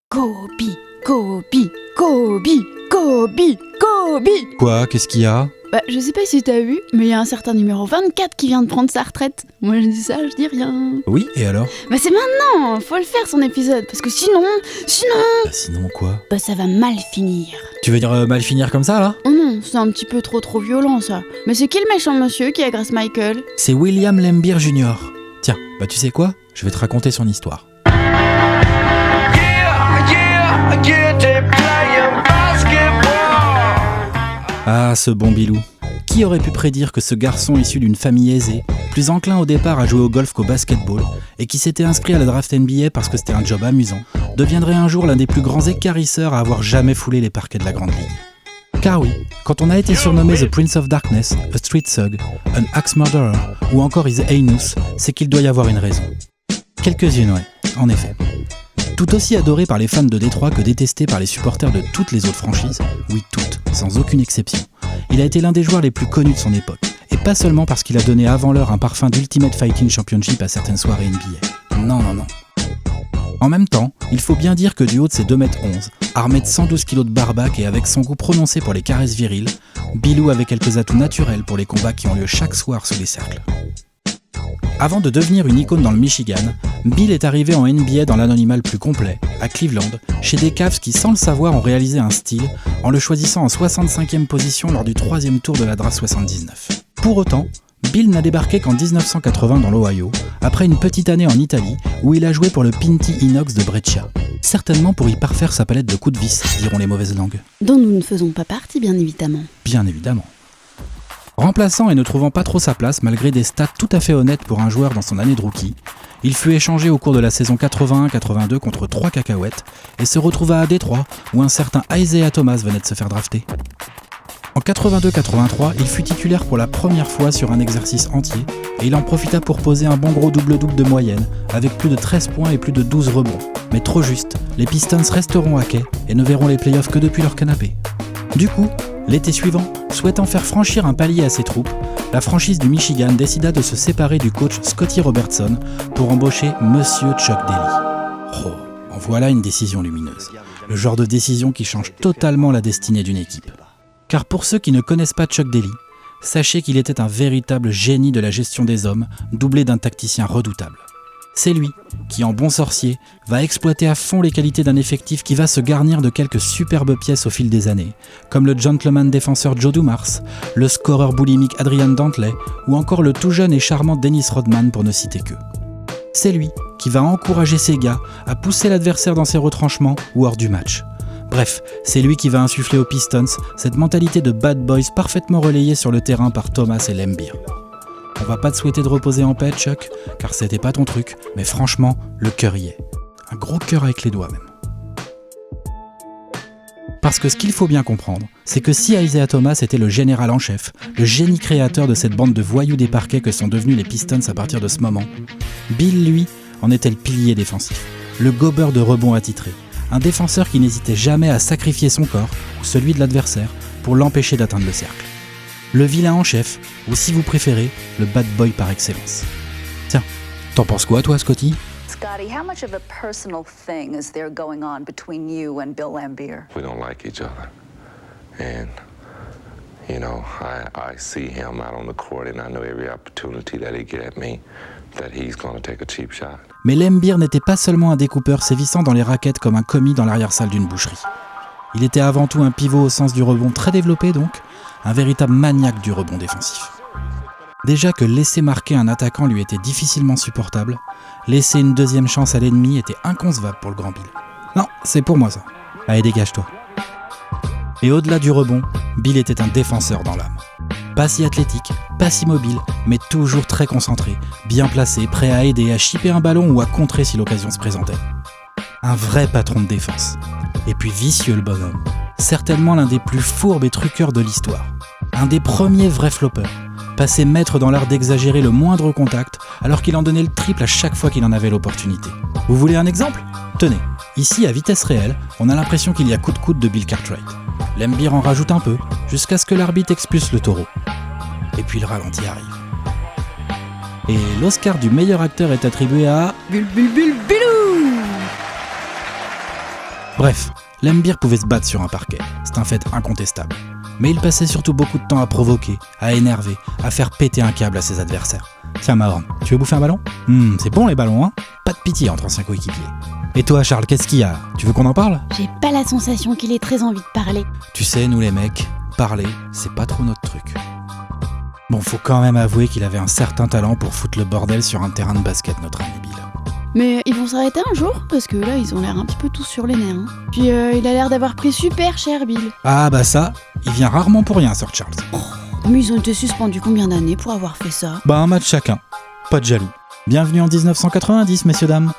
Kobe, Kobe, Kobe, Kobe, Kobe. Quoi? Qu'est-ce qu'il y a? Bah, je sais pas si t'as vu, mais il y a un certain numéro 24 qui vient de prendre sa retraite. Moi je dis ça, je dis rien. Oui, et alors? Bah c'est maintenant, faut le faire son épisode, parce que sinon... Sinon quoi? Bah ça va mal finir. Tu veux dire mal finir comme ça, là? Oh non, c'est un petit peu trop violent ça. Mais c'est qui le méchant monsieur qui agresse Michael? C'est William Lembeer Jr. Tiens, bah tu sais quoi? Je vais te raconter son histoire. Ah, ce bon Bilou. Qui aurait pu prédire que ce garçon issu d'une famille aisée, plus enclin au départ à jouer au golf qu'au basketball, et qui s'était inscrit à la draft NBA parce que c'était un job amusant, deviendrait un jour l'un des plus grands équarrisseurs à avoir jamais foulé les parquets de la Grande Ligue. Car oui, quand on a été surnommé The Prince of Darkness, A Street Thug, An Axe Murderer, ou encore His Anus, c'est qu'il doit y avoir une raison. Quelques-unes, ouais, en effet. Tout aussi adoré par les fans de Détroit que détesté par les supporters de toutes les autres franchises, oui toutes, sans aucune exception, il a été l'un des joueurs les plus connus de son époque, et pas seulement parce qu'il a donné avant l'heure un parfum d'Ultimate Fighting Championship à certaines soirées NBA. Non. En même temps, il faut bien dire que du haut de ses 2m11, armé de 112 kg de barbac et avec son goût prononcé pour les caresses viriles, Bilou avait quelques atouts naturels pour les combats qui ont lieu chaque soir sous les cercles. Avant de devenir une icône dans le Michigan, Bill est arrivé en NBA dans l'anonymat le plus complet, à Cleveland, chez des Cavs qui, sans le savoir, ont réalisé un steal en le choisissant en 65e position lors du 3e tour de la draft 79. Pour autant, Bill n'a débarqué qu'en 1980 dans l'Ohio, après une petite année en Italie où il a joué pour le Pinti Inox de Brescia. Certainement pour y parfaire sa palette de coups de vis, diront les mauvaises langues. Dont nous ne faisons pas partie, bien évidemment. Bien évidemment. Remplaçant et ne trouvant pas trop sa place malgré des stats tout à fait honnêtes pour un joueur dans son année de rookie, il fut échangé au cours de la saison 81-82 contre 3 cacahuètes et se retrouva à Détroit où un certain Isaiah Thomas venait de se faire drafter. En 82-83, il fut titulaire pour la première fois sur un exercice entier et il en profita pour poser un bon gros double-double de moyenne avec plus de 13 points et plus de 12 rebonds. Mais trop juste, les Pistons resteront à quai et ne verront les playoffs que depuis leur canapé. Du coup, l'été suivant, souhaitant faire franchir un palier à ses troupes, la franchise du Michigan décida de se séparer du coach Scotty Robertson pour embaucher Monsieur Chuck Daly. Oh, en voilà une décision lumineuse. Le genre de décision qui change totalement la destinée d'une équipe. Car pour ceux qui ne connaissent pas Chuck Daly, sachez qu'il était un véritable génie de la gestion des hommes, doublé d'un tacticien redoutable. C'est lui qui, en bon sorcier, va exploiter à fond les qualités d'un effectif qui va se garnir de quelques superbes pièces au fil des années, comme le gentleman défenseur Joe Dumars, le scoreur boulimique Adrian Dantley, ou encore le tout jeune et charmant Dennis Rodman pour ne citer qu'eux. C'est lui qui va encourager ses gars à pousser l'adversaire dans ses retranchements ou hors du match. Bref, c'est lui qui va insuffler aux Pistons cette mentalité de bad boys parfaitement relayée sur le terrain par Thomas et Lembeer. On va pas te souhaiter de reposer en paix, Chuck, car c'était pas ton truc, mais franchement, le cœur y est. Un gros cœur avec les doigts même. Parce que ce qu'il faut bien comprendre, c'est que si Isaiah Thomas était le général en chef, le génie créateur de cette bande de voyous des parquets que sont devenus les Pistons à partir de ce moment, Bill, lui, en était le pilier défensif, le gobeur de rebond attitré, un défenseur qui n'hésitait jamais à sacrifier son corps, ou celui de l'adversaire, pour l'empêcher d'atteindre le cercle. Le vilain en chef, ou si vous préférez, le bad boy par excellence. Tiens, t'en penses quoi toi, Scotty? Scotty, how much of a personal thing is there going on between you and Bill Lembeer? We don't like each other. And, you know, I see him out on the court and I know every opportunity that he get at me, that he's gonna take a cheap shot. Mais Lembeer n'était pas seulement un découpeur sévissant dans les raquettes comme un commis dans l'arrière-salle d'une boucherie. Il était avant tout un pivot au sens du rebond très développé donc, un véritable maniaque du rebond défensif. Déjà que laisser marquer un attaquant lui était difficilement supportable, laisser une deuxième chance à l'ennemi était inconcevable pour le grand Bill. Non, c'est pour moi ça. Allez, dégage-toi. Et au-delà du rebond, Bill était un défenseur dans l'âme. Pas si athlétique, pas si mobile, mais toujours très concentré, bien placé, prêt à aider, à chipper un ballon ou à contrer si l'occasion se présentait. Un vrai patron de défense. Et puis vicieux le bonhomme. Certainement l'un des plus fourbes et truqueurs de l'histoire. Un des premiers vrais floppers. Passé maître dans l'art d'exagérer le moindre contact, alors qu'il en donnait le triple à chaque fois qu'il en avait l'opportunité. Vous voulez un exemple ? Tenez, ici à vitesse réelle, on a l'impression qu'il y a coup de coude de Bill Cartwright. Lembeer en rajoute un peu, jusqu'à ce que l'arbitre expulse le taureau. Et puis le ralenti arrive. Et l'Oscar du meilleur acteur est attribué à... Bilou. Bref, Laimbeer pouvait se battre sur un parquet, c'est un fait incontestable. Mais il passait surtout beaucoup de temps à provoquer, à énerver, à faire péter un câble à ses adversaires. Tiens Mahorn, tu veux bouffer un ballon ? C'est bon les ballons, hein ? Pas de pitié entre anciens coéquipiers. Et toi Charles, qu'est-ce qu'il y a ? Tu veux qu'on en parle ? J'ai pas la sensation qu'il ait très envie de parler. Tu sais, nous les mecs, parler, c'est pas trop notre truc. Bon, faut quand même avouer qu'il avait un certain talent pour foutre le bordel sur un terrain de basket, notre ami Bill. Mais ils vont s'arrêter un jour, parce que là, ils ont l'air un petit peu tous sur les nerfs. Hein. Puis il a l'air d'avoir pris super cher, Bill. Ah bah ça, il vient rarement pour rien, Sir Charles. Mais ils ont été suspendus combien d'années pour avoir fait ça ? Bah un match chacun, pas de jaloux. Bienvenue en 1990, messieurs dames.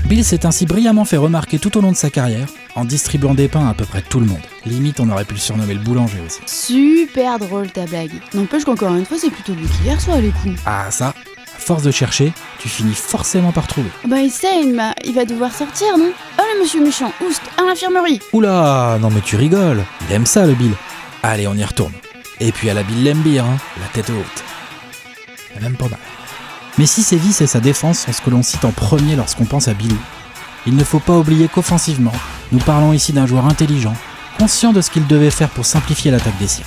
Bill s'est ainsi brillamment fait remarquer tout au long de sa carrière, en distribuant des pains à peu près tout le monde. Limite, on aurait pu le surnommer le boulanger aussi. Super drôle ta blague. N'empêche qu'encore une fois, c'est plutôt lui qui les reçoit les coups. Ah ça, à force de chercher, tu finis forcément par trouver. Bah il sait, il va devoir sortir, non ? Oh le monsieur méchant, oust, à l'infirmerie. Oula, non mais tu rigoles, il aime ça le Bill. Allez, on y retourne. Et puis à la Bill Laimbeer, hein, la tête haute. C'est même pas mal. Mais si ses vices et sa défense sont ce que l'on cite en premier lorsqu'on pense à Billou, il ne faut pas oublier qu'offensivement, nous parlons ici d'un joueur intelligent, conscient de ce qu'il devait faire pour simplifier l'attaque des siens.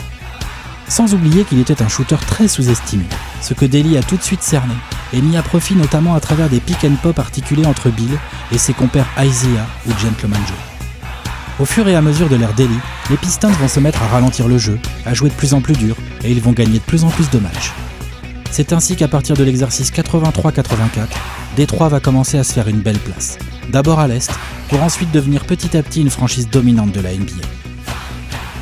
Sans oublier qu'il était un shooter très sous-estimé, ce que Daly a tout de suite cerné, et mis à profit notamment à travers des pick and pop articulés entre Bill et ses compères Isaiah ou Gentleman Joe. Au fur et à mesure de l'ère Daly, les Pistons vont se mettre à ralentir le jeu, à jouer de plus en plus dur, et ils vont gagner de plus en plus de matchs. C'est ainsi qu'à partir de l'exercice 83-84, Détroit va commencer à se faire une belle place. D'abord à l'Est, pour ensuite devenir petit à petit une franchise dominante de la NBA.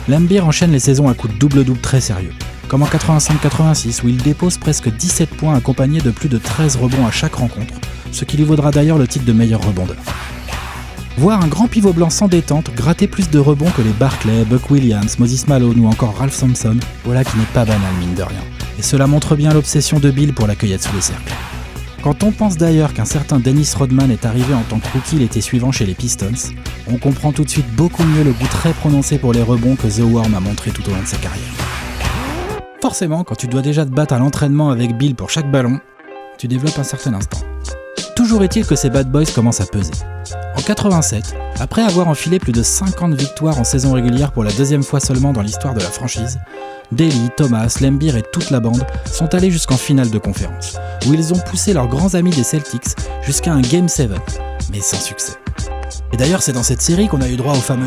Laimbeer enchaîne les saisons à coups de double-double très sérieux, comme en 85-86 où il dépose presque 17 points accompagnés de plus de 13 rebonds à chaque rencontre, ce qui lui vaudra d'ailleurs le titre de meilleur rebondeur. Voir un grand pivot blanc sans détente gratter plus de rebonds que les Barkley, Buck Williams, Moses Malone ou encore Ralph Sampson, voilà qui n'est pas banal mine de rien. Et cela montre bien l'obsession de Bill pour la cueillette sous les cercles. Quand on pense d'ailleurs qu'un certain Dennis Rodman est arrivé en tant que rookie l'été suivant chez les Pistons, on comprend tout de suite beaucoup mieux le goût très prononcé pour les rebonds que The Worm a montré tout au long de sa carrière. Forcément, quand tu dois déjà te battre à l'entraînement avec Bill pour chaque ballon, tu développes un certain instinct. Toujours est-il que ces bad boys commencent à peser. En 87, après avoir enfilé plus de 50 victoires en saison régulière pour la deuxième fois seulement dans l'histoire de la franchise, Daly, Thomas, Laimbeer et toute la bande sont allés jusqu'en finale de conférence, où ils ont poussé leurs grands amis des Celtics jusqu'à un Game 7, mais sans succès. Et d'ailleurs, c'est dans cette série qu'on a eu droit au fameux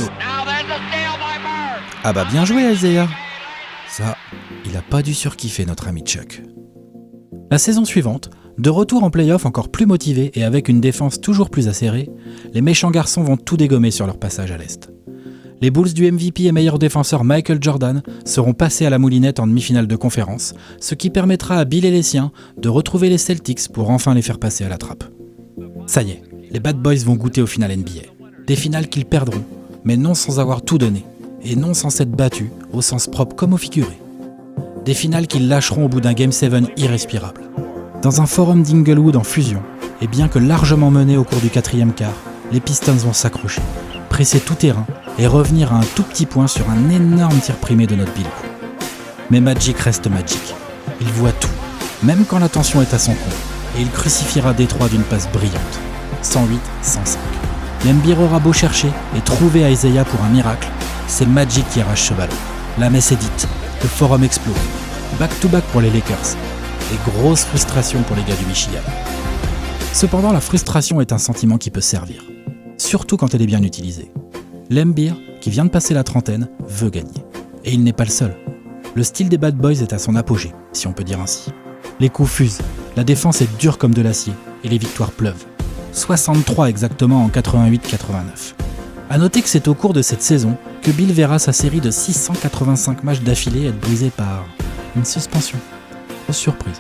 « Ah bah bien joué Isaiah !» Ça, il a pas dû surkiffer notre ami Chuck. La saison suivante, de retour en play-off encore plus motivés et avec une défense toujours plus acérée, les méchants garçons vont tout dégommer sur leur passage à l'Est. Les Bulls du MVP et meilleur défenseur Michael Jordan seront passés à la moulinette en demi-finale de conférence, ce qui permettra à Bill et les siens de retrouver les Celtics pour enfin les faire passer à la trappe. Ça y est, les Bad Boys vont goûter aux finales NBA. Des finales qu'ils perdront, mais non sans avoir tout donné, et non sans s'être battus, au sens propre comme au figuré. Des finales qu'ils lâcheront au bout d'un Game 7 irrespirable. Dans un forum d'Inglewood en fusion, et bien que largement mené au cours du quatrième quart, les Pistons vont s'accrocher, presser tout terrain et revenir à un tout petit point sur un énorme tir primé de notre Bill. Mais Magic reste Magic. Il voit tout, même quand la tension est à son comble, et il crucifiera Détroit d'une passe brillante. 108-105. Laimbeer aura beau chercher et trouver Isaiah pour un miracle, c'est Magic qui arrache ce ballon. La messe est dite, le forum explose. Back-to-back pour les Lakers. Et grosse frustration pour les gars du Michigan. Cependant, la frustration est un sentiment qui peut servir. Surtout quand elle est bien utilisée. Laimbeer, qui vient de passer la trentaine, veut gagner. Et il n'est pas le seul. Le style des Bad Boys est à son apogée, si on peut dire ainsi. Les coups fusent, la défense est dure comme de l'acier, et les victoires pleuvent. 63 exactement en 88-89. A noter que c'est au cours de cette saison que Bill verra sa série de 685 matchs d'affilée être brisée par une suspension. Grosse surprise.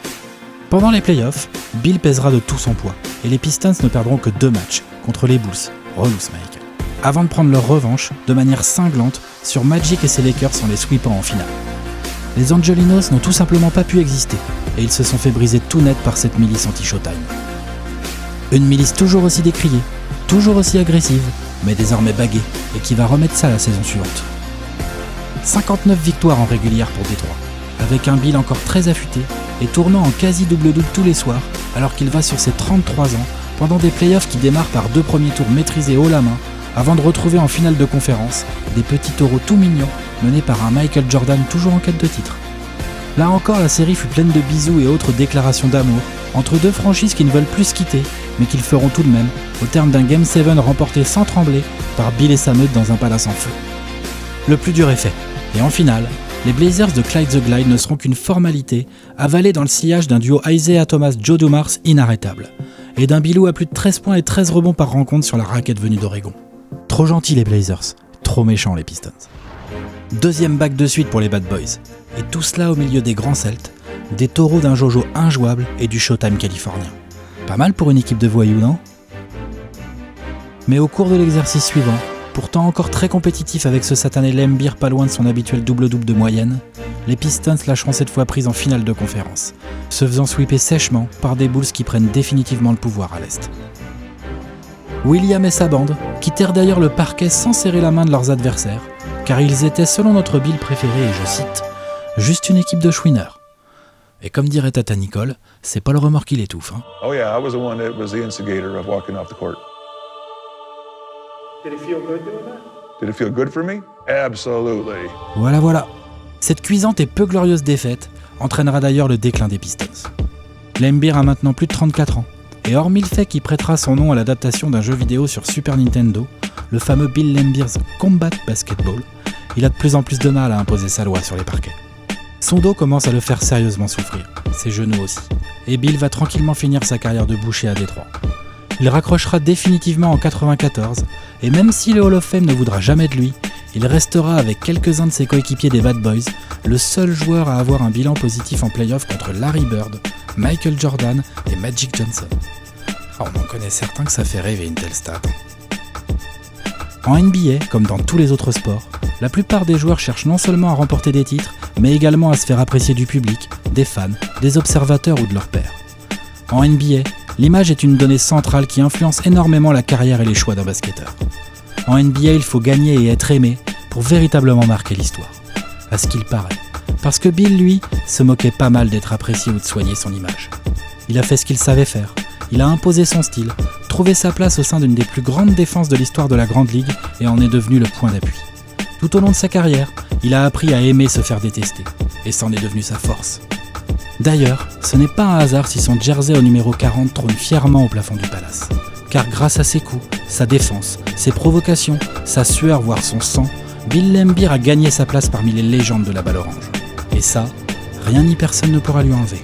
Pendant les playoffs, Bill pèsera de tout son poids, et les Pistons ne perdront que 2 matchs contre les Bulls, relous Mike, avant de prendre leur revanche de manière cinglante sur Magic et ses Lakers en les sweepant en finale. Les Angelinos n'ont tout simplement pas pu exister, et ils se sont fait briser tout net par cette milice anti-Showtime. Une milice toujours aussi décriée, toujours aussi agressive, mais désormais baguée, et qui va remettre ça la saison suivante. 59 victoires en régulière pour Détroit, avec un Bill encore très affûté, et tournant en quasi double-double tous les soirs, alors qu'il va sur ses 33 ans, pendant des playoffs qui démarrent par 2 premiers tours maîtrisés haut la main, avant de retrouver en finale de conférence des petits taureaux tout mignons menés par un Michael Jordan toujours en quête de titre. Là encore, la série fut pleine de bisous et autres déclarations d'amour entre deux franchises qui ne veulent plus se quitter, mais qui le feront tout de même au terme d'un Game 7 remporté sans trembler par Bill et sa meute dans un palace en feu. Le plus dur est fait, et en finale, les Blazers de Clyde the Glide ne seront qu'une formalité, avalée dans le sillage d'un duo Isaiah Thomas-Joe Dumars inarrêtable, et d'un Bilou à plus de 13 points et 13 rebonds par rencontre sur la raquette venue d'Oregon. Trop gentils les Blazers, trop méchants les Pistons. Deuxième bague de suite pour les Bad Boys, et tout cela au milieu des grands Celtes, des taureaux d'un Jojo injouable et du Showtime californien. Pas mal pour une équipe de voyous, non ? Mais au cours de l'exercice suivant, pourtant encore très compétitif avec ce satané Laimbeer pas loin de son habituel double-double de moyenne, les Pistons lâcheront cette fois prise en finale de conférence, se faisant sweeper sèchement par des Bulls qui prennent définitivement le pouvoir à l'Est. William et sa bande quittèrent d'ailleurs le parquet sans serrer la main de leurs adversaires, car ils étaient, selon notre Bill préféré, et je cite, « juste une équipe de chouineurs ». Et comme dirait Tata Nicole, c'est pas le remords qui l'étouffe. Hein. Oh yeah, I was the one that was the instigator of walking off the court. Did it feel good doing that? Did it feel good for me? Absolutely. Voilà. Cette cuisante et peu glorieuse défaite entraînera d'ailleurs le déclin des Pistons. Laimbeer a maintenant plus de 34 ans, et hormis le fait qu'il prêtera son nom à l'adaptation d'un jeu vidéo sur Super Nintendo, le fameux Bill Laimbeer's Combat Basketball, il a de plus en plus de mal à imposer sa loi sur les parquets. Son dos commence à le faire sérieusement souffrir, ses genoux aussi, et Bill va tranquillement finir sa carrière de boucher à Détroit. Il raccrochera définitivement en 94, et même si le Hall of Fame ne voudra jamais de lui, il restera avec quelques-uns de ses coéquipiers des Bad Boys, le seul joueur à avoir un bilan positif en play-off contre Larry Bird, Michael Jordan et Magic Johnson. On en connaît certains que ça fait rêver une telle stat. En NBA, comme dans tous les autres sports, la plupart des joueurs cherchent non seulement à remporter des titres, mais également à se faire apprécier du public, des fans, des observateurs ou de leurs pairs. En NBA, l'image est une donnée centrale qui influence énormément la carrière et les choix d'un basketteur. En NBA, il faut gagner et être aimé pour véritablement marquer l'histoire. À ce qu'il paraît. Parce que Bill, lui, se moquait pas mal d'être apprécié ou de soigner son image. Il a fait ce qu'il savait faire. Il a imposé son style, trouvé sa place au sein d'une des plus grandes défenses de l'histoire de la Grande Ligue et en est devenu le point d'appui. Tout au long de sa carrière, il a appris à aimer se faire détester, et c'en est devenu sa force. D'ailleurs, ce n'est pas un hasard si son jersey au numéro 40 trône fièrement au plafond du palace. Car grâce à ses coups, sa défense, ses provocations, sa sueur voire son sang, Bill Laimbeer a gagné sa place parmi les légendes de la balle orange. Et ça, rien ni personne ne pourra lui enlever.